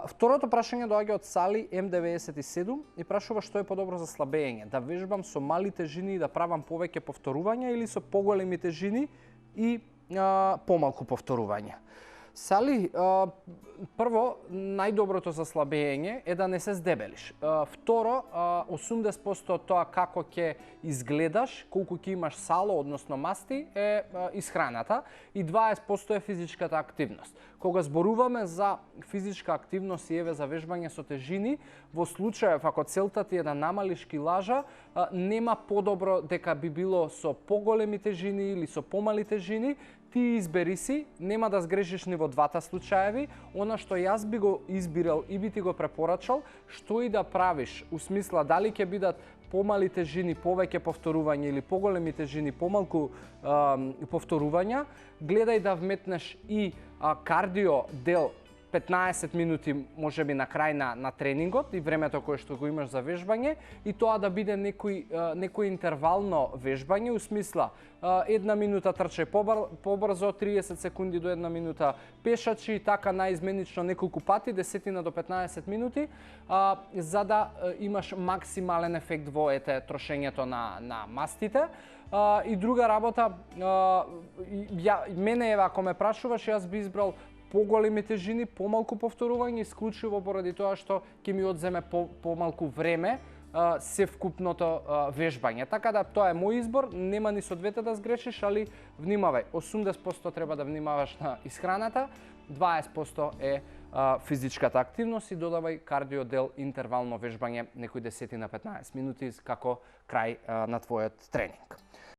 Второто прашање доаѓа од Сали М97 и прашува што е подобро за слабење, да вежбам со мали тежини и да правам повеќе повторувања или со поголеми тежини и помалку повторување. Сали, прво, најдоброто за слабење е да не се здебелиш. Второ, 80% од тоа како ќе изгледаш, колку ќе имаш сало, односно масти, е исхраната и 20% е физичката активност. Кога зборуваме за физичка активност и еве за вежбање со тежини, во случајов ако целта ти е да намалиш килажа, нема подобро дека би било со поголеми тежини или со помали тежини. Ти избери си, нема да сгрешиш ни во двата случаеви. Она што јас би го избирал и би ти го препорачал, што и да правиш, у смисла дали ќе бидат помали тежини, повеќе повторување или поголеми тежини, помалку повторувања, гледај да вметнеш и кардио дел 15 минути можеби на крај на тренингот и времето кое што го имаш за вежбање и тоа да биде некој интервално вежбање, у смисла 1 минута трчај побрзо, 30 секунди до 1 минута пешачи, така наизменично неколку пати, 10 до 15 минути, за да имаш максимален ефект во трошењето на мастите. И друга работа, мене ако ме прашуваш, јас би избрал поголеми тежини, помалку повторување, исклучиво поради тоа што ќе ми одземе помалку време севкупното вежбање. Така да тоа е мој избор, нема ни со двете да сгрешиш, али внимавај, 80% треба да внимаваш на исхраната, 20% е физичката активност и додавај кардио дел интервално вежбање некои 10 на 15 минути како крај на твојот тренинг.